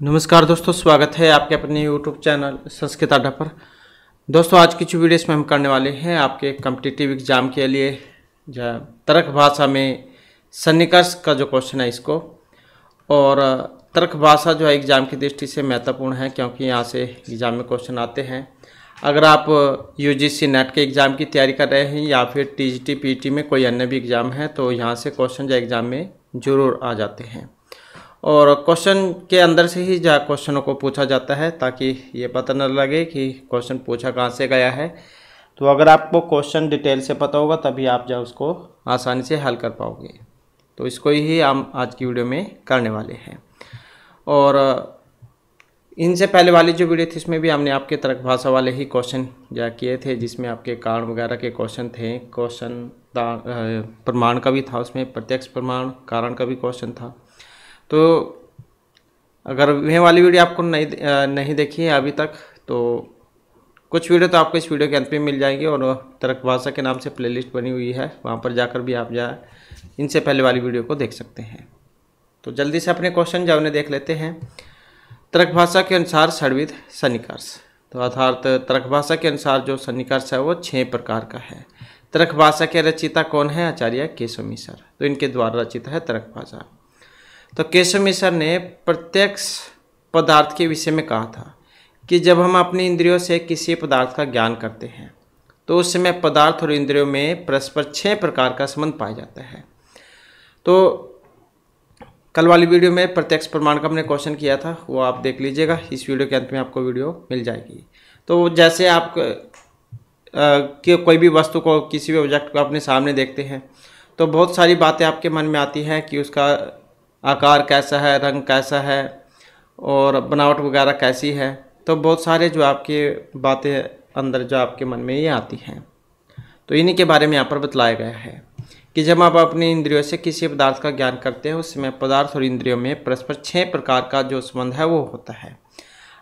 नमस्कार दोस्तों, स्वागत है आपके अपने YouTube चैनल संस्कृत अड्डा पर। दोस्तों, आज की जो वीडियो इसमें हम करने वाले हैं आपके कॉम्पिटिटिव एग्जाम के लिए तर्क भाषा में सन्निकर्ष का जो क्वेश्चन है इसको। और तर्क भाषा जो है एग्ज़ाम की दृष्टि से महत्वपूर्ण है, क्योंकि यहाँ से एग्ज़ाम में क्वेश्चन आते हैं। अगर आप UGC नेट के एग्ज़ाम की तैयारी कर रहे हैं या फिर TGT PET में कोई अन्य भी एग्ज़ाम है तो यहाँ से क्वेश्चन जो एग्ज़ाम में ज़रूर आ जाते हैं। और क्वेश्चन के अंदर से ही जो क्वेश्चनों को पूछा जाता है, ताकि ये पता न लगे कि क्वेश्चन पूछा कहाँ से गया है। तो अगर आपको क्वेश्चन डिटेल से पता होगा तभी आप जो उसको आसानी से हल कर पाओगे। तो इसको ही हम आज की वीडियो में करने वाले हैं। और इनसे पहले वाली जो वीडियो थी इसमें भी हमने आपके तर्क भाषा वाले ही क्वेश्चन जो किए थे, जिसमें आपके कारण वगैरह के क्वेश्चन थे। क्वेश्चन प्रमाण का भी था, उसमें प्रत्यक्ष प्रमाण कारण का भी क्वेश्चन था। तो अगर वह वाली वीडियो आपको नहीं देखी है अभी तक, तो कुछ वीडियो तो आपको इस वीडियो के अंत में मिल जाएंगी। और तर्क भाषा के नाम से प्लेलिस्ट बनी हुई है, वहाँ पर जाकर भी आप इनसे पहले वाली वीडियो को देख सकते हैं। तो जल्दी से अपने क्वेश्चन जो उन्हें देख लेते हैं। तर्क भाषा के अनुसार षड्विध सन्निकर्ष, तो अर्थात तर्क भाषा के अनुसार जो सन्निकर्ष है वो 6 प्रकार का है। तर्क भाषा के रचयिता कौन है? आचार्य केशव मिश्र। तो इनके द्वारा रचित है तर्क भाषा। तो केशव मिश्र ने प्रत्यक्ष पदार्थ के विषय में कहा था कि जब हम अपनी इंद्रियों से किसी पदार्थ का ज्ञान करते हैं तो उस समय पदार्थ और इंद्रियों में परस्पर 6 प्रकार का संबंध पाया जाता है। तो कल वाली वीडियो में प्रत्यक्ष प्रमाण का हमने क्वेश्चन किया था, वो आप देख लीजिएगा। इस वीडियो के अंत में आपको वीडियो मिल जाएगी। तो जैसे आप कि कोई भी वस्तु को, किसी भी ऑब्जेक्ट को अपने सामने देखते हैं तो बहुत सारी बातें आपके मन में आती हैं कि उसका आकार कैसा है, रंग कैसा है और बनावट वगैरह कैसी है। तो बहुत सारे जो आपके बातें अंदर जो आपके मन में ये आती हैं, तो इन्हीं के बारे में यहाँ पर बतलाया गया है कि जब आप अपनी इंद्रियों से किसी पदार्थ का ज्ञान करते हैं उस समय पदार्थ और इंद्रियों में परस्पर 6 प्रकार का जो संबंध है वो होता है।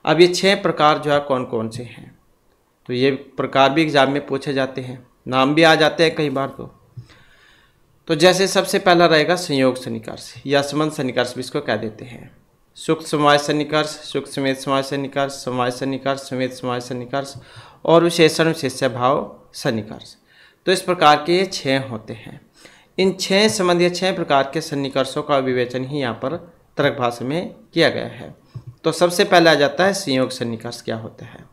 अब ये 6 प्रकार जो है कौन कौन से हैं, तो ये प्रकार भी एग्जाम में पूछे जाते हैं, नाम भी आ जाते हैं कई बार। तो जैसे सबसे पहला रहेगा संयोग सन्निकर्ष या संबंध सन्निकर्ष भी इसको कह देते हैं। सूक्ष्म समवाय सन्निकर्ष, सूक्ष्म समेत समवाय सन्निकर्ष, समवाय सन्निकर्ष, समेत समवाय सन्निकर्ष और विशेषण विशेष्य भाव सन्निकर्ष। तो इस प्रकार के ये 6 होते हैं। इन 6 संबंध या 6 प्रकार के सन्निकर्षों का विवेचन ही यहाँ पर तर्क भाषा में किया गया है। तो सबसे पहले आ जाता है संयोग सन्निकर्ष। क्या होता है?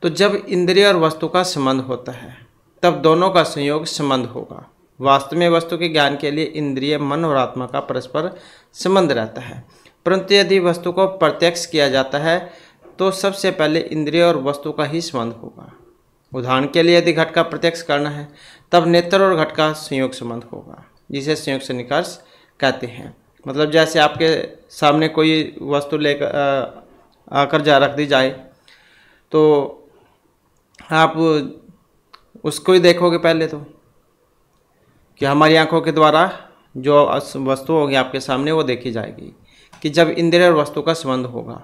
तो जब इंद्रिय और वस्तु का संबंध होता है तब दोनों का संयोग संबंध होगा। वास्तव में वस्तु के ज्ञान के लिए इंद्रिय, मन और आत्मा का परस्पर संबंध रहता है, परंतु यदि वस्तु को प्रत्यक्ष किया जाता है तो सबसे पहले इंद्रिय और वस्तु का ही संबंध होगा। उदाहरण के लिए यदि घट का प्रत्यक्ष करना है तब नेत्र और घट का संयोग संबंध होगा, जिसे संयोग सन्निकर्ष कहते हैं। मतलब जैसे आपके सामने कोई वस्तु लेकर आकर रख दी जाए तो आप उसको ही देखोगे पहले, तो कि हमारी आंखों के द्वारा जो वस्तु होगी आपके सामने वो देखी जाएगी। कि जब इंद्रिय और वस्तु का संबंध होगा,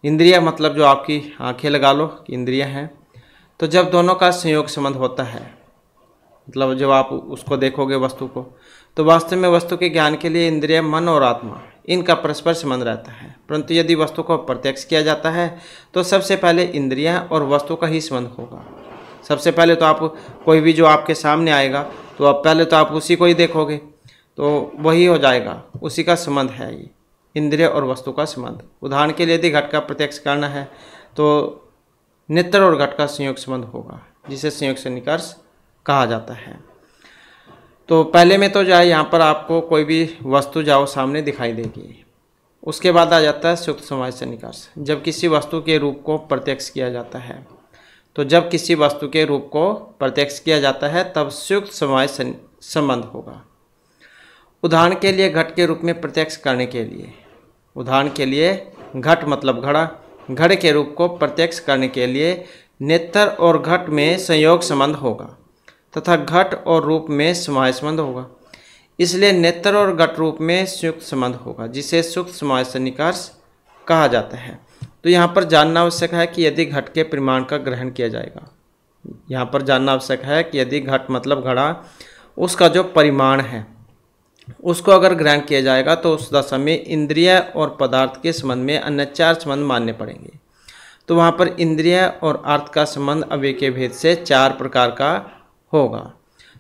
इंद्रिय मतलब जो आपकी आंखें लगा लो कि इंद्रिय हैं, तो जब दोनों का संयोग संबंध होता है, मतलब जब आप उसको देखोगे वस्तु को, तो वास्तव में वस्तु के ज्ञान के लिए इंद्रिय, मन और आत्मा इनका परस्पर संबंध रहता है। परंतु यदि वस्तु को प्रत्यक्ष किया जाता है तो सबसे पहले इंद्रियां और वस्तु का ही संबंध होगा। सबसे पहले तो आप कोई भी जो आपके सामने आएगा तो आप पहले तो आप उसी को ही देखोगे, तो वही हो जाएगा, उसी का संबंध है ये इंद्रिय और वस्तु का संबंध। उदाहरण के लिए यदि घट का प्रत्यक्ष करना है तो नेत्र और घट का संयोग संबंध होगा, जिसे संयोग सन्निकर्ष कहा जाता है। तो पहले में तो यहाँ पर आपको कोई भी वस्तु सामने दिखाई देगी। उसके बाद आ जाता है सूक्ष्म समवाय सन्निकर्ष, जब किसी वस्तु के रूप को प्रत्यक्ष किया जाता है। तो जब किसी वस्तु के रूप को प्रत्यक्ष किया जाता है तब सूक्ष्म समवाय संबंध होगा। उदाहरण के लिए घट के रूप में प्रत्यक्ष करने के लिए, उदाहरण के लिए घट मतलब घड़ा, घड़े के रूप को प्रत्यक्ष करने के लिए नेत्र और घट में संयोग संबंध होगा तथा घट और रूप में समवाय संबंध होगा। इसलिए नेत्र और घट रूप में सूक्ष्म संबंध होगा, जिसे सूक्ष्म समवाय सन्निकर्ष कहा जाता है। तो यहाँ पर जानना आवश्यक है कि यदि घट के परिमाण का ग्रहण किया जाएगा, यहाँ पर जानना आवश्यक है कि यदि घट मतलब घड़ा, उसका जो परिमाण है उसको अगर ग्रहण किया जाएगा तो उस दशा में इंद्रिय और पदार्थ के संबंध में अन्य 4 संबंध मानने पड़ेंगे। तो वहाँ पर इंद्रिय और अर्थ का संबंध अव्यय के भेद से 4 प्रकार का होगा।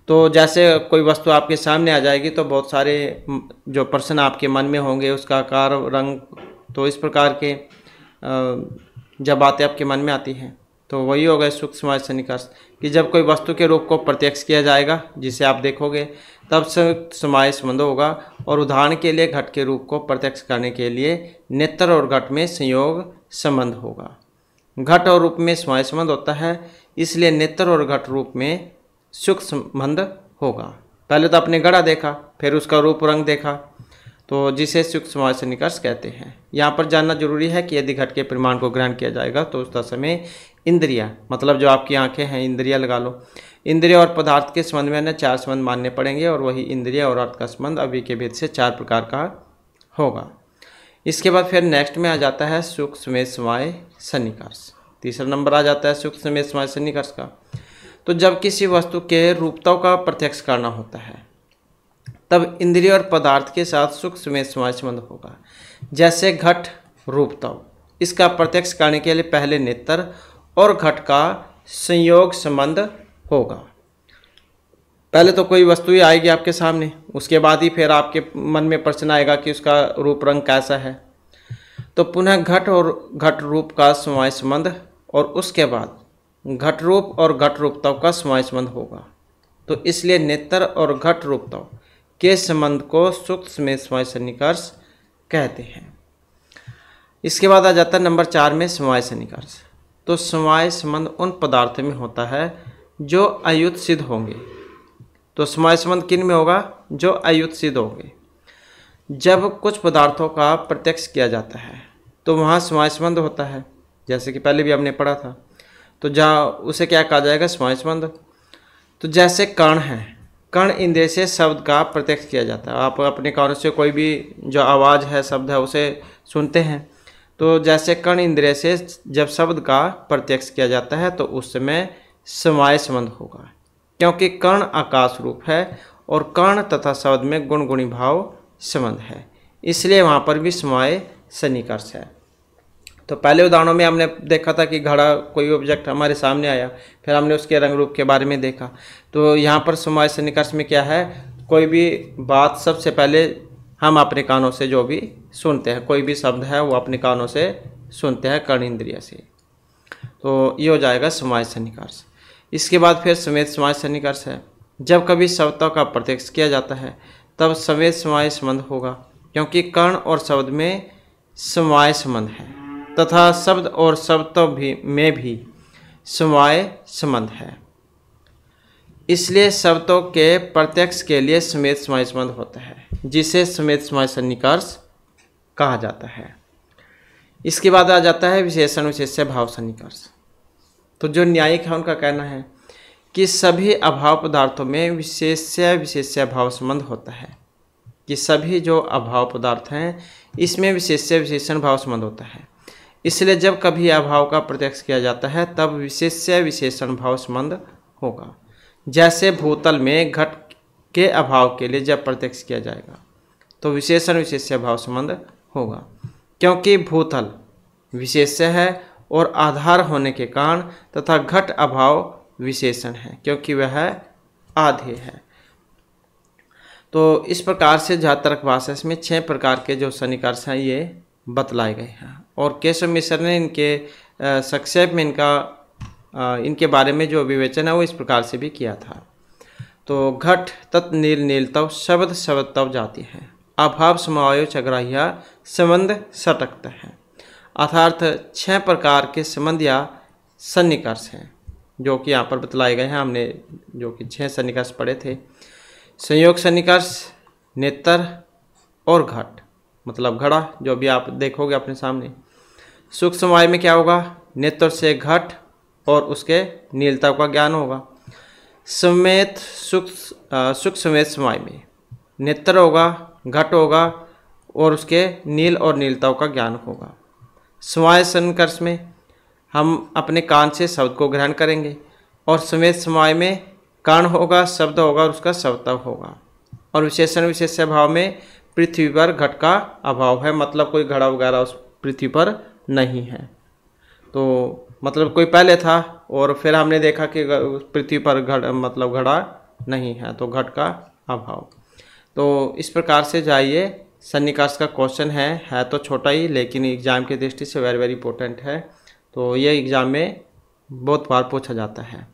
तो जैसे कोई वस्तु आपके सामने आ जाएगी तो बहुत सारे जो प्रश्न आपके मन में होंगे, उसका आकार, रंग, तो इस प्रकार के जब बातें आपके मन में आती हैं तो वही होगा सूक्ष्म समाज सन्निकर्ष, कि जब कोई वस्तु के रूप को प्रत्यक्ष किया जाएगा जिसे आप देखोगे तब समाय संबंध होगा। और उदाहरण के लिए घट के रूप को प्रत्यक्ष करने के लिए नेत्र और घट में संयोग संबंध होगा। घट और रूप में समाय संबंध होता है, इसलिए नेत्र और घट रूप में सुख संबंध होगा। पहले तो आपने घड़ा देखा, फिर उसका रूप रंग देखा, तो जिसे सुख समाज सन्निकर्ष कहते हैं। यहाँ पर जानना जरूरी है कि यदि घट के परिमाण को ग्रहण किया जाएगा तो उस दशा में इंद्रिया, मतलब जो आपकी आंखें हैं, इंद्रिया लगा लो, इंद्रिय और पदार्थ के संबंध में अन्य 4 संबंध मानने पड़ेंगे। और वही इंद्रिय और अर्थ का संबंध अव्यय के भेद से 4 प्रकार का होगा। इसके बाद फिर नेक्स्ट में आ जाता है सुख समेत समाय सन्निकर्ष। तीसरा नंबर आ जाता है सुख समेत समाय सन्निकर्ष का। तो जब किसी वस्तु के रूपताओं का प्रत्यक्ष करना होता है तब इंद्रिय और पदार्थ के साथ सुख समेत समाय संबंध होगा। जैसे घट रूपताओं, इसका प्रत्यक्ष करने के लिए पहले नेत्र और घट का संयोग संबंध होगा। पहले तो कोई वस्तु ही आएगी आपके सामने, उसके बाद ही फिर आपके मन में प्रश्न आएगा कि उसका रूप रंग कैसा है। तो पुनः घट और घट रूप का समाय संबंध और उसके बाद घट रूप और घट रूपताओं का समाय संबंध होगा। तो इसलिए नेत्र और घट रूपताओं के संबंध को सुख समेत समाय सन्निकर्ष कहते हैं। इसके बाद आ जाता है नंबर 4 में समाय सन्निकर्ष। तो समाय संबंध उन पदार्थों में होता है जो अयुत सिद्ध होंगे। तो समाय संबंध किन में होगा? जो अयुत सिद्ध होंगे। जब कुछ पदार्थों का प्रत्यक्ष किया जाता है तो वहाँ समाय संबंध होता है, जैसे कि पहले भी हमने पढ़ा था। तो जहाँ उसे क्या कहा जाएगा? समाय संबंध। तो जैसे कर्ण है, कर्ण इंद्रिय से शब्द का प्रत्यक्ष किया जाता है। आप अपने कानों से कोई भी जो आवाज़ है, शब्द है, उसे सुनते हैं। तो जैसे कर्ण इंद्रिय से जब शब्द का प्रत्यक्ष किया जाता है तो उस समय समाय संबंध होगा, क्योंकि कर्ण आकाश रूप है और कर्ण तथा शब्द में गुण गुणी भाव संबंध है, इसलिए वहाँ पर भी समाय सन्निकर्ष है। तो पहले उदाहरणों में हमने देखा था कि घड़ा, कोई ऑब्जेक्ट हमारे सामने आया, फिर हमने उसके रंग रूप के बारे में देखा। तो यहाँ पर समाय सन्निकर्ष में क्या है? कोई भी बात सबसे पहले हम अपने कानों से जो भी सुनते हैं, कोई भी शब्द है वो अपने कानों से सुनते हैं, कर्ण इंद्रिय से। तो ये हो जाएगा समाय सन्निकर्ष। इसके बाद फिर समेत समाय सन्निकर्ष है। जब कभी शब्दों का प्रत्यक्ष किया जाता है तब समेत समाय संबंध होगा, क्योंकि कर्ण और शब्द में समाय संबंध है तथा शब्द और शब्दों में भी समाय संबंध है, इसलिए शब्दों के प्रत्यक्ष के लिए समेत समाय संबंध होता है, जिसे समेत समाय सन्निकर्ष कहा जाता है। इसके बाद आ जाता है विशेषण विशेष्य भाव सन्निकर्ष। तो जो न्यायिक है उनका कहना है कि सभी अभाव पदार्थों में विशेष्य विशेष्य भाव संबंध होता है, कि सभी जो अभाव पदार्थ हैं इसमें विशेष्य विशेषण भाव संबंध होता है। इसलिए जब कभी अभाव का प्रत्यक्ष किया जाता है तब विशेष्य विशेषण भाव संबंध होगा। जैसे भूतल में घट के अभाव के लिए जब प्रत्यक्ष किया जाएगा तो विशेषण विशेष्य भाव संबंध होगा, क्योंकि भूतल विशेष्य है और आधार होने के कारण, तथा घट अभाव विशेषण है क्योंकि वह आधेय है। तो इस प्रकार से जहाँ तर्क भाषा में 6 प्रकार के जो सन्निकर्ष हैं ये बतलाए गए हैं। और केशव मिश्र ने इनके संक्षेप में इनके बारे में जो विवेचन है वो इस प्रकार से भी किया था। तो घट तत् नील नील तव शब्द शब्द तव जाती है, अभाव समायो चग्राह्य संबंध सटकत है। अर्थात 6 प्रकार के संबंध या सन्निकर्ष हैं जो कि यहाँ पर बतलाए गए हैं। हमने जो कि 6 सन्निकर्ष पढ़े थे। संयोग सन्निकर्ष, नेत्र और घट, मतलब घड़ा जो भी आप देखोगे अपने सामने। सुख समाय में क्या होगा? नेत्र से घट और उसके नीलता का ज्ञान होगा। समेत सुख समेत समाय में नेत्र होगा, घट होगा और उसके नील और नीलताओं का ज्ञान होगा। समाय सन्निकर्ष में हम अपने कान से शब्द को ग्रहण करेंगे और समेत समाय में कान होगा, शब्द होगा और उसका शब्द होगा। और विशेषण विशेष्य भाव में पृथ्वी पर घट का अभाव है, मतलब कोई घड़ा वगैरह उस पृथ्वी पर नहीं है। तो मतलब कोई पहले था और फिर हमने देखा कि पृथ्वी पर घड़ा नहीं है, तो घट का अभाव। तो इस प्रकार से जाइए सन्निकर्ष का क्वेश्चन है तो छोटा ही, लेकिन एग्जाम की दृष्टि से वेरी वेरी इंपॉर्टेंट है। तो ये एग्ज़ाम में बहुत बार पूछा जाता है।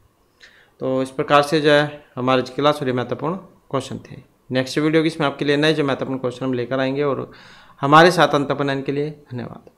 तो इस प्रकार से जो है हमारे क्लास थोड़ी महत्वपूर्ण क्वेश्चन थे। नेक्स्ट वीडियो की इसमें आपके लिए नए जो महत्वपूर्ण क्वेश्चन हम लेकर आएंगे, और हमारे साथ अंत तक बनाने के लिए धन्यवाद।